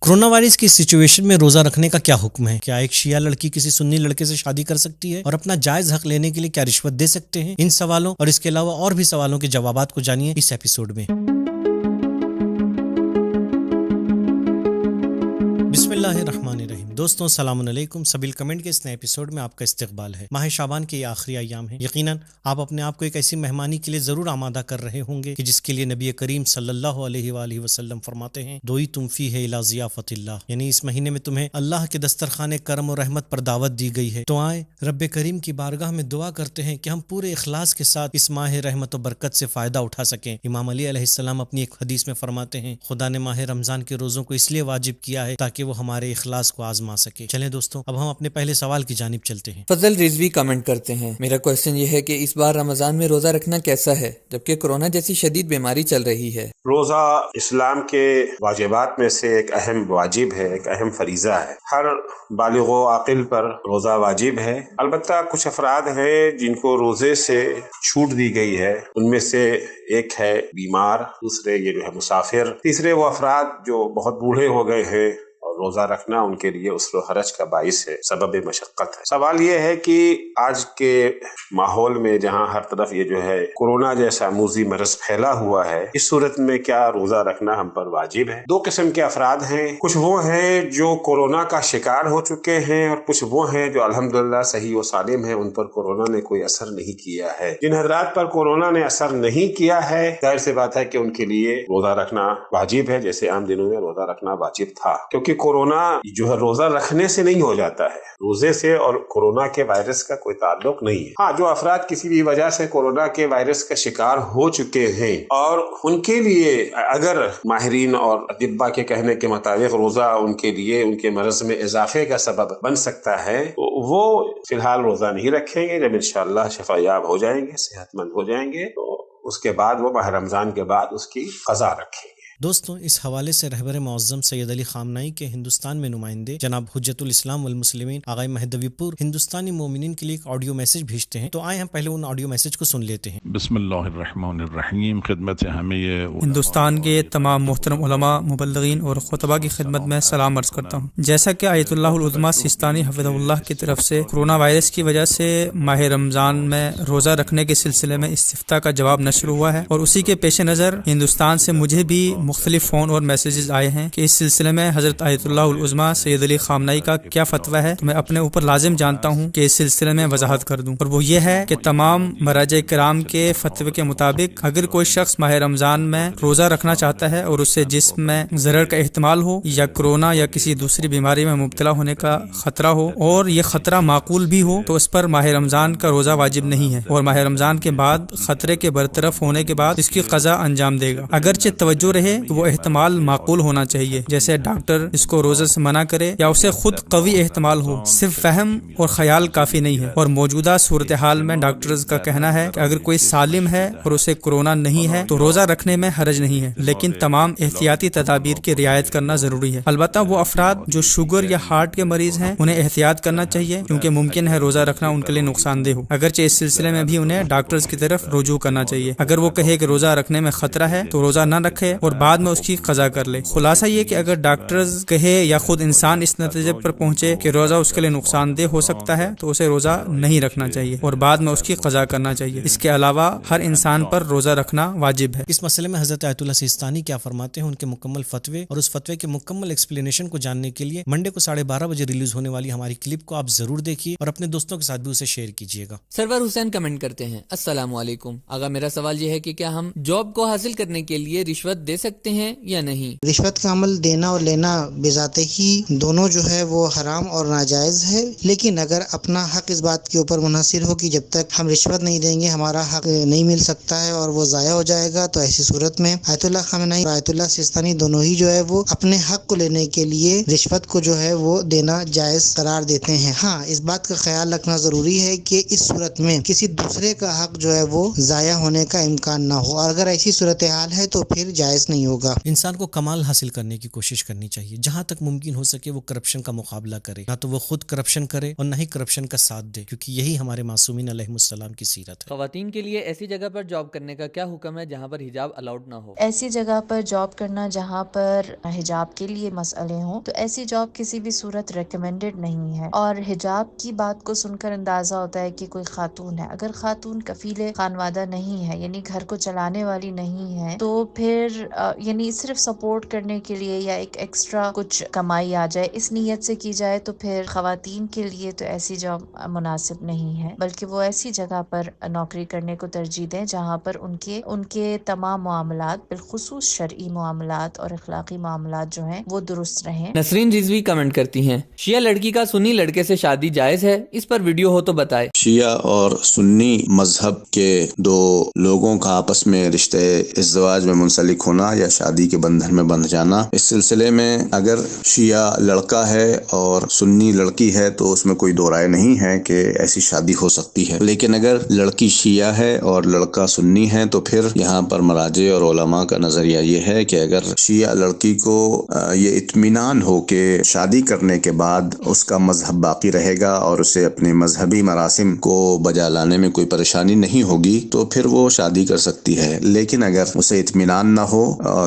Corona virus کی situation میں روزہ رکھنے کا کیا حکم ہے؟ کیا ایک شیعہ لڑکی کسی سنی لڑکے سے شادی کر سکتی ہے اور اپنا جائز حق لینے کے لیے کیا رشوت دے سکتے ہیں؟ ان سوالوں اور اس کے علاوہ اور بھی سوالوں کے جوابات کو جانیے اس ایپیسوڈ میں۔ بسم اللہ الرحمن الرحیم۔ دوستوں السلام علیکم۔ سبیل کمنٹ کے اس نئے ایپیسوڈ میں آپ کا استقبال ہے۔ ماہ شعبان کے یہ آخری ایام ہیں۔ یقیناً آپ اپنے آپ کو ایک ایسی مہمانی کے لیے ضرور آمادہ کر رہے ہوں گے کہ جس کے لیے نبی کریم صلی اللہ علیہ وآلہ وسلم فرماتے ہیں دوئی تم فی ہے الی ضیافت اللہ، یعنی اس مہینے میں تمہیں اللہ کے دسترخوان کرم و رحمت پر دعوت دی گئی ہے۔ تو آئیں رب کریم کی بارگاہ میں دعا کرتے ہیں کہ ہم پورے اخلاص کے ساتھ اس ماہ رحمت و برکت سے فائدہ اٹھا سکیں۔ امام علی علیہ السلام اپنی ایک حدیث میں فرماتے ہیں خدا نے ماہ رمضان کے روزوں کو اس لیے واجب کیا ہے تاکہ وہ ہمارے اخلاص کو آزما سکے۔ چلیں دوستوں، اب ہم اپنے پہلے سوال کی جانب چلتے ہیں۔ فضل رضوی کمنٹ کرتے ہیں، میرا کوشچن یہ ہے کہ اس بار رمضان میں روزہ رکھنا کیسا ہے جبکہ کورونا جیسی شدید بیماری چل رہی ہے؟ روزہ اسلام کے واجبات میں سے ایک اہم واجب ہے، ایک اہم فریضہ ہے۔ ہر بالغ و عاقل پر روزہ واجب ہے۔ البتہ کچھ افراد ہیں جن کو روزے سے چھوٹ دی گئی ہے، ان میں سے ایک ہے بیمار، دوسرے یہ جو ہے مسافر، تیسرے وہ افراد جو بہت بوڑھے ہو گئے ہیں اور روزہ رکھنا ان کے لیے عسر و حرج کا باعث ہے، سبب مشقت ہے۔ سوال یہ ہے کہ آج کے ماحول میں جہاں ہر طرف یہ جو ہے کورونا جیسا موذی مرض پھیلا ہوا ہے، اس صورت میں کیا روزہ رکھنا ہم پر واجب ہے؟ دو قسم کے افراد ہیں، کچھ وہ ہیں جو کورونا کا شکار ہو چکے ہیں اور کچھ وہ ہیں جو الحمدللہ صحیح و سالم ہیں، ان پر کورونا نے کوئی اثر نہیں کیا ہے۔ جن حضرات پر کورونا نے اثر نہیں کیا ہے، ظاہر سی بات ہے کہ ان کے لیے روزہ رکھنا واجب ہے، جیسے عام دنوں میں روزہ رکھنا واجب تھا، کیونکہ کورونا جو ہے روزہ رکھنے سے نہیں ہو جاتا ہے۔ روزے سے اور کورونا کے وائرس کا کوئی تعلق نہیں ہے۔ ہاں، جو افراد کسی بھی وجہ سے کورونا کے وائرس کا شکار ہو چکے ہیں اور ان کے لیے اگر ماہرین اور اطباء کے کہنے کے مطابق روزہ ان کے لیے ان کے مرض میں اضافے کا سبب بن سکتا ہے، تو وہ فی الحال روزہ نہیں رکھیں گے۔ جب انشاءاللہ شفا یاب ہو جائیں گے، صحت مند ہو جائیں گے، تو اس کے بعد وہ ماہ رمضان کے بعد اس کی قضا رکھیں گے۔ دوستوں، اس حوالے سے رہبر معظم سید علی خامنائی کے ہندوستان میں نمائندے جناب حجت الاسلام والمسلمین آقا مہدوی پور ہندوستانی مومنین کے لیے ایک آڈیو میسج بھیجتے ہیں، تو آئیں ہم پہلے ان آڈیو میسج کو سن لیتے ہیں۔ بسم اللہ الرحمن الرحیم۔ خدمت ہمیں یہ ہندوستان کے تمام محترم علماء، مبلغین اور خطباء کی خدمت میں سلام عرض کرتا ہوں۔ جیسا کہ آیت اللہ العظمیٰ سیستانی حفظہ اللہ کی طرف سے کورونا وائرس کی وجہ سے ماہ رمضان میں روزہ رکھنے کے سلسلے میں استفتاء کا جواب نشر ہوا ہے، اور اسی کے پیش نظر ہندوستان سے مجھے بھی مختلف فون اور میسیجز آئے ہیں کہ اس سلسلے میں حضرت آیت اللہ العظمیٰ سید علی خامنائی کا کیا فتویٰ ہے، تو میں اپنے اوپر لازم جانتا ہوں کہ اس سلسلے میں وضاحت کر دوں، اور وہ یہ ہے کہ تمام مراجع کرام کے فتوے کے مطابق اگر کوئی شخص ماہ رمضان میں روزہ رکھنا چاہتا ہے اور اسے جسم میں ضرر کا احتمال ہو یا کورونا یا کسی دوسری بیماری میں مبتلا ہونے کا خطرہ ہو اور یہ خطرہ معقول بھی ہو، تو اس پر ماہ رمضان کا روزہ واجب نہیں ہے، اور ماہ رمضان کے بعد خطرے کے برطرف ہونے کے بعد اس کی قضا انجام دے گا۔ اگرچہ توجہ رہے تو وہ احتمال معقول ہونا چاہیے، جیسے ڈاکٹر اس کو روزے سے منع کرے یا اسے خود قوی احتمال ہو، صرف فہم اور خیال کافی نہیں ہے۔ اور موجودہ صورتحال میں ڈاکٹرز کا کہنا ہے کہ اگر کوئی سالم ہے اور اسے کورونا نہیں ہے تو روزہ رکھنے میں حرج نہیں ہے، لیکن تمام احتیاطی تدابیر کی رعایت کرنا ضروری ہے۔ البتہ وہ افراد جو شوگر یا ہارٹ کے مریض ہیں انہیں احتیاط کرنا چاہیے، کیونکہ ممکن ہے روزہ رکھنا ان کے لیے نقصان دہ ہو، اگرچہ اس سلسلے میں بھی انہیں ڈاکٹرز کی طرف رجوع کرنا چاہیے۔ اگر وہ کہے کہ روزہ رکھنے میں خطرہ ہے تو روزہ نہ رکھے اور بعد میں اس کی قضا کر لے۔ خلاصہ یہ کہ اگر ڈاکٹرز کہے یا خود انسان اس نتیجے پر پہنچے کہ روزہ اس کے لیے نقصان دہ ہو سکتا ہے تو اسے روزہ نہیں رکھنا چاہیے اور بعد میں اس کی قضا کرنا چاہیے۔ اس کے علاوہ ہر انسان پر روزہ رکھنا واجب ہے۔ اس مسئلے میں حضرت آیت اللہ سیستانی کیا فرماتے ہیں، ان کے مکمل فتوے اور اس فتوے کے مکمل ایکسپلینیشن کو جاننے کے لیے منڈے کو 12:30 بجے ریلیز ہونے والی ہماری کلپ کو آپ ضرور دیکھیے اور اپنے دوستوں کے ساتھ بھی اسے شیئر کیجیے گا۔ سرور حسین کمنٹ کرتے ہیں، السلام علیکم آقا، میرا سوال یہ ہے کہ کیا ہم جاب کو حاصل کرنے کے لیے رشوت دے سکتے ہیں یا نہیں؟ رشوت کا عمل دینا اور لینا بذات ہی دونوں جو ہے وہ حرام اور ناجائز ہے، لیکن اگر اپنا حق اس بات کے اوپر منحصر ہو کہ جب تک ہم رشوت نہیں دیں گے ہمارا حق نہیں مل سکتا ہے اور وہ ضائع ہو جائے گا، تو ایسی صورت میں آیت اللہ خامنائی اور آیت اللہ سیستانی دونوں ہی جو ہے وہ اپنے حق کو لینے کے لیے رشوت کو جو ہے وہ دینا جائز قرار دیتے ہیں۔ ہاں، اس بات کا خیال رکھنا ضروری ہے کہ اس صورت میں کسی دوسرے کا حق جو ہے وہ ضائع ہونے کا امکان نہ ہو، اور اگر ایسی صورتحال ہے تو پھر جائز نہیں نہیں ہوگا۔ انسان کو کمال حاصل کرنے کی کوشش کرنی چاہیے، جہاں تک ممکن ہو سکے وہ کرپشن کا مقابلہ کرے، نہ تو وہ خود کرپشن کرے اور نہ ہی کرپشن کا ساتھ دے، کیونکہ یہی ہمارے معصومین علیہ السلام کی سیرت ہے۔ خواتین کے لیے ایسی جگہ پر جاب کرنے کا کیا حکم ہے جہاں پر حجاب الاؤڈ نہ ہو؟ ایسی جگہ پر جاب کرنا جہاں پر حجاب کے لیے مسئلے ہوں تو ایسی جاب کسی بھی صورت ریکمینڈڈ نہیں ہے، اور حجاب کی بات کو سن کر اندازہ ہوتا ہے کہ کوئی خاتون ہے، اگر خاتون کفیل خانوادہ نہیں ہے یعنی گھر کو چلانے والی نہیں ہے تو پھر یعنی صرف سپورٹ کرنے کے لیے یا ایک ایکسٹرا کچھ کمائی آ جائے اس نیت سے کی جائے تو پھر خواتین کے لیے تو ایسی جاب مناسب نہیں ہے، بلکہ وہ ایسی جگہ پر نوکری کرنے کو ترجیح دیں جہاں پر ان کے تمام معاملات بالخصوص شرعی معاملات اور اخلاقی معاملات جو ہیں وہ درست رہیں۔ نسرین رضوی کمنٹ کرتی ہیں، شیعہ لڑکی کا سنی لڑکے سے شادی جائز ہے؟ اس پر ویڈیو ہو تو بتائے۔ شیعہ اور سنی مذہب کے دو لوگوں کا آپس میں رشتے ازدواج میں منسلک ہونا یا شادی کے بندھن میں بندھ جانا، اس سلسلے میں اگر شیعہ لڑکا ہے اور سنی لڑکی ہے تو اس میں کوئی دو رائے نہیں ہے کہ ایسی شادی ہو سکتی ہے، لیکن اگر لڑکی شیعہ ہے اور لڑکا سنی ہے تو پھر یہاں پر مراجع اور علماء کا نظریہ یہ ہے کہ اگر شیعہ لڑکی کو یہ اطمینان ہو کہ شادی کرنے کے بعد اس کا مذہب باقی رہے گا اور اسے اپنے مذہبی مراسم کو بجا لانے میں کوئی پریشانی نہیں ہوگی تو پھر وہ شادی کر سکتی ہے، لیکن اگر اسے اطمینان نہ ہو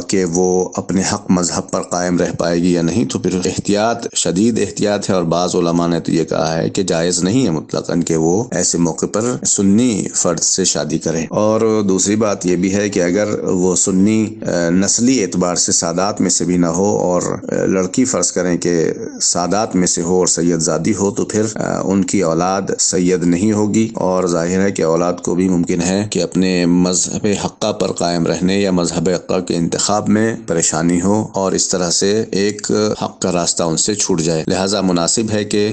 کہ وہ اپنے حق مذہب پر قائم رہ پائے گی یا نہیں تو پھر احتیاط، شدید احتیاط ہے، اور بعض علماء نے تو یہ کہا ہے کہ جائز نہیں ہے مطلقاً کہ وہ ایسے موقع پر سنی فرد سے شادی کرے۔ اور دوسری بات یہ بھی ہے کہ اگر وہ سنی نسلی اعتبار سے سادات میں سے بھی نہ ہو اور لڑکی فرض کریں کہ سادات میں سے ہو اور سید زادی ہو تو پھر ان کی اولاد سید نہیں ہوگی، اور ظاہر ہے کہ اولاد کو بھی ممکن ہے کہ اپنے مذہب حقہ پر قائم رہنے یا مذہب حقہ کے انتخاب میں پریشانی ہو اور اس طرح سے ایک حق کا راستہ ان سے چھوٹ جائے۔ لہٰذا مناسب ہے کہ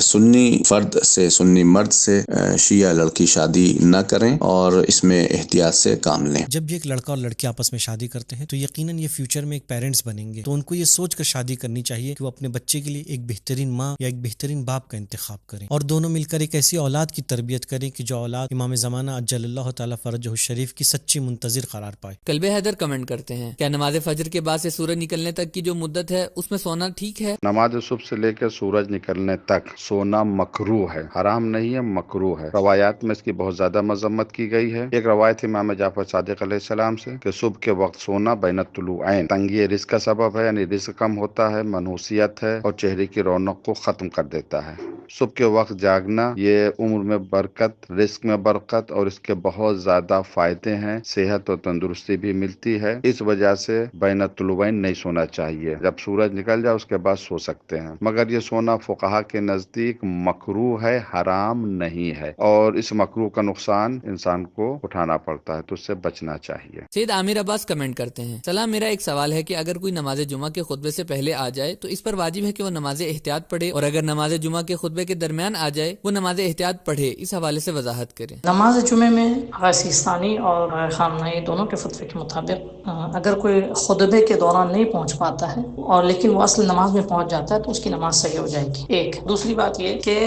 سنی فرد سے، سنی مرد سے شیعہ لڑکی شادی نہ کریں اور اس میں احتیاط سے کام لیں۔ جب بھی ایک لڑکا اور لڑکی آپس میں شادی کرتے ہیں تو یقیناً یہ فیوچر میں ایک پیرنٹس بنیں گے، تو ان کو یہ سوچ کر شادی کرنی چاہیے کہ وہ اپنے بچے کے لیے ایک بہترین ماں یا ایک بہترین باپ کا انتخاب کریں، اور دونوں مل کر ایک ایسی اولاد کی تربیت کریں کہ جو اولاد امام زمانہ اجل اللہ تعالیٰ فرجہ الشریف کی سچی منتظر قرار پائے۔ کلب حیدر کمنٹ کرتے ہیں، کیا نماز فجر کے بعد سے سورج نکلنے تک کی جو مدت ہے اس میں سونا ٹھیک ہے؟ نماز صبح سے لے کر سورج نکلنے تک سونا مکروہ ہے، حرام نہیں ہے، مکروہ ہے۔ روایات میں اس کی بہت زیادہ مذمت کی گئی ہے۔ ایک روایت امام جعفر صادق علیہ السلام سے کہ صبح کے وقت سونا بین الطلوعین تنگی رزق کا سبب ہے، یعنی رزق کم ہوتا ہے، منحوسیت ہے اور چہرے کی رونق کو ختم کر دیتا ہے۔ صبح کے وقت جاگنا یہ عمر میں برکت، رزق میں برکت اور اس کے بہت زیادہ فائدے ہیں، صحت اور تندرستی بھی ملتی ہے، اس وجہ سے بین الطلوعین نہیں سونا چاہیے۔ جب سورج نکل جائے اس کے بعد سو سکتے ہیں، مگر یہ سونا فقہا کے نزدیک مکروہ ہے، حرام نہیں ہے، اور اس مکروہ کا نقصان انسان کو اٹھانا پڑتا ہے تو اس سے بچنا چاہیے۔ سید عامر عباس کمنٹ کرتے ہیں، سلام، میرا ایک سوال ہے کہ اگر کوئی نماز جمعہ کے خطبے سے پہلے آ جائے تو اس پر واجب ہے کہ وہ نماز احتیاط پڑھے، اور اگر نماز جمعہ کے خطبے کے درمیان آ جائے وہ نماز احتیاط پڑھے؟ اس حوالے سے وضاحت کریں۔ نماز جمعے میں سیستانی اور خامنہئی دونوں کے فتوے کے مطابق اگر کوئی خطبے کے دوران نہیں پہنچ پاتا ہے اور لیکن وہ اصل نماز میں پہنچ جاتا ہے تو اس کی نماز صحیح ہو جائے گی۔ ایک دوسری بات یہ کہ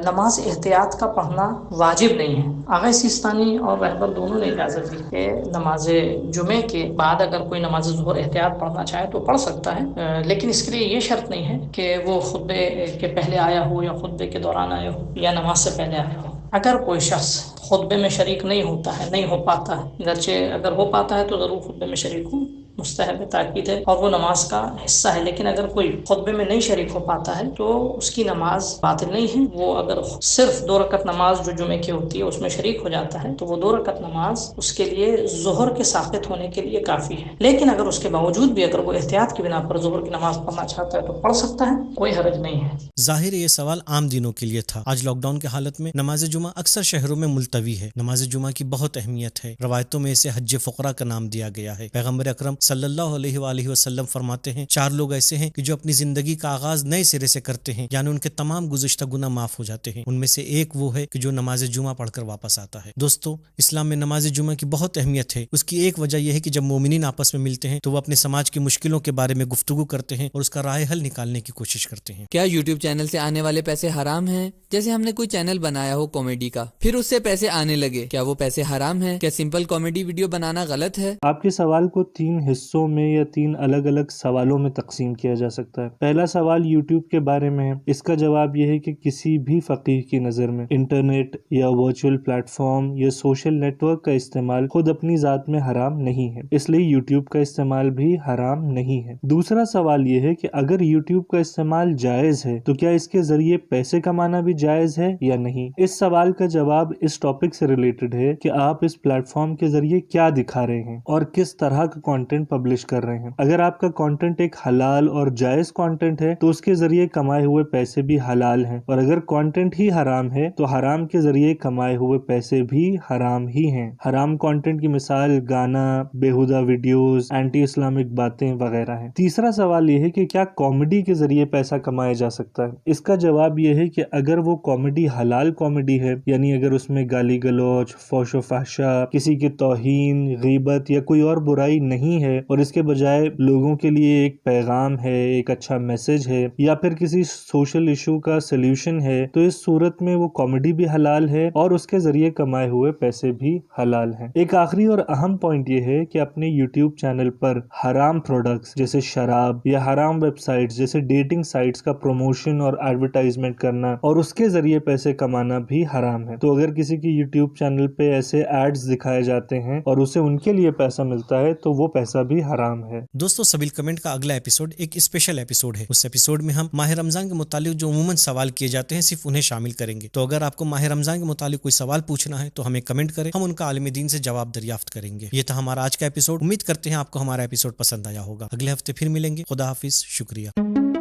نماز احتیاط کا پڑھنا واجب نہیں ہے۔ آغا سیستانی اور رہبر دونوں نے اجازت دی کہ نماز جمعے کے بعد اگر کوئی نماز ظہر احتیاط پڑھنا چاہے تو پڑھ سکتا ہے، لیکن اس کے لیے یہ شرط نہیں ہے کہ وہ خطبے کے پہلے آیا ہو یا خطبے کے دوران آیا ہو یا نماز سے پہلے آیا ہو۔ اگر کوئی شخص خطبے میں شریک نہیں ہوتا ہے، نہیں ہو پاتا ہے، گرچہ اگر ہو پاتا ہے تو ضرور خطبے میں شریک ہو، مستحب تاکید ہے اور وہ نماز کا حصہ ہے، لیکن اگر کوئی خطبے میں نہیں شریک ہو پاتا ہے تو اس کی نماز باطل نہیں ہے۔ وہ اگر صرف 2 رکعت نماز جو جمعے کی ہوتی ہے اس میں شریک ہو جاتا ہے تو وہ 2 رکعت نماز اس کے لیے ظہر کے ساقط ہونے کے لیے کافی ہے، لیکن اگر اس کے باوجود بھی اگر وہ احتیاط کی بنا پر ظہر کی نماز پڑھنا چاہتا ہے تو پڑھ سکتا ہے، کوئی حرج نہیں ہے۔ ظاہر یہ سوال عام دنوں کے لیے تھا، آج لاک ڈاؤن کے حالت میں نماز جمعہ اکثر شہروں میں ملتوی ہے۔ نماز جمعہ کی بہت اہمیت ہے، روایتوں میں اسے حج فقراء کا نام دیا گیا ہے۔ پیغمبر اکرم صلی اللہ علیہ وآلہ وسلم فرماتے ہیں، 4 لوگ ایسے ہیں کہ جو اپنی زندگی کا آغاز نئے سرے سے کرتے ہیں، یعنی ان کے تمام گزشتہ گناہ معاف ہو جاتے ہیں۔ ان میں سے ایک وہ ہے کہ جو نماز جمعہ پڑھ کر واپس آتا ہے۔ دوستو، اسلام میں نماز جمعہ کی بہت اہمیت ہے۔ اس کی ایک وجہ یہ ہے کہ جب مومنین آپس میں ملتے ہیں تو وہ اپنے سماج کی مشکلوں کے بارے میں گفتگو کرتے ہیں اور اس کا رائے حل نکالنے کی کوشش کرتے ہیں۔ کیا یوٹیوب چینل سے آنے والے پیسے حرام ہیں؟ جیسے ہم نے کوئی چینل بنایا ہو کامیڈی کا، پھر اس سے پیسے آنے لگے، کیا وہ پیسے حرام ہیں؟ کیا سمپل کامیڈی ویڈیو بنانا غلط ہے؟ آپ کے سوال کو 3 حصوں میں یا 3 الگ الگ سوالوں میں تقسیم کیا جا سکتا ہے۔ پہلا سوال یوٹیوب کے بارے میں ہے۔ اس کا جواب یہ ہے کہ کسی بھی فقیہ کی نظر میں انٹرنیٹ یا ورچوئل پلیٹ فارم یا سوشل نیٹ ورک کا استعمال خود اپنی ذات میں حرام نہیں ہے، اس لیے یوٹیوب کا استعمال بھی حرام نہیں ہے۔ دوسرا سوال یہ ہے کہ اگر یوٹیوب کا استعمال جائز ہے تو کیا اس کے ذریعے پیسے کمانا بھی جائز ہے یا نہیں؟ اس سوال کا جواب اس ٹاپک سے ریلیٹڈ ہے کہ آپ اس پلیٹ فارم کے ذریعے کیا دکھا رہے ہیں اور کس طرح کا کانٹینٹ پبلش کر رہے ہیں۔ اگر آپ کا کانٹینٹ ایک حلال اور جائز کانٹینٹ ہے تو اس کے ذریعے کمائے ہوئے پیسے بھی حلال ہیں، اور اگر کانٹینٹ ہی حرام ہے تو حرام کے ذریعے کمائے ہوئے پیسے بھی حرام ہی ہیں۔ حرام کانٹینٹ کی مثال گانا، بیہودہ ویڈیوز، اینٹی اسلامک باتیں وغیرہ ہیں۔ تیسرا سوال یہ ہے کہ کیا کامیڈی کے ذریعے پیسہ کمایا جا سکتا ہے؟ اس کا جواب یہ ہے کہ اگر وہ کامیڈی حلال کامیڈی ہے، یعنی اگر اس میں گالی گلوچ، فحش و فحشا، کسی کی توہین، غیبت یا کوئی اور برائی نہیں ہے، اور اس کے بجائے لوگوں کے لیے ایک پیغام ہے، ایک اچھا میسج ہے، یا پھر کسی سوشل ایشو کا سلیوشن ہے، تو اس صورت میں وہ کامیڈی بھی حلال ہے اور اس کے ذریعے کمائے ہوئے پیسے بھی حلال ہیں۔ ایک آخری اور اہم پوائنٹ یہ ہے کہ اپنے یوٹیوب چینل پر حرام پروڈکٹس جیسے شراب یا حرام ویب سائٹس جیسے ڈیٹنگ سائٹس کا پروموشن اور ایڈورٹائزمنٹ کرنا اور اس کے ذریعے پیسے کمانا بھی حرام ہے۔ تو اگر کسی کی یوٹیوب چینل پہ ایسے ایڈز دکھائے جاتے ہیں اور اسے ان کے لیے پیسہ ملتا ہے تو وہ پیسہ بھی حرام ہے۔ دوستو، سبیل کمنٹ کا اگلا ایپیسوڈ ایک اسپیشل ایپیسوڈ ہے۔ اس ایپیسوڈ میں ہم ماہ رمضان کے متعلق جو عموماً سوال کیے جاتے ہیں صرف انہیں شامل کریں گے۔ تو اگر آپ کو ماہ رمضان کے متعلق کوئی سوال پوچھنا ہے تو ہمیں کمنٹ کریں، ہم ان کا عالم دین سے جواب دریافت کریں گے۔ یہ تھا ہمارا آج کا ایپیسوڈ۔ امید کرتے ہیں آپ کو ہمارا ایپیسوڈ پسند آیا ہوگا۔ اگلے ہفتے پھر ملیں گے۔ خدا حافظ، شکریہ۔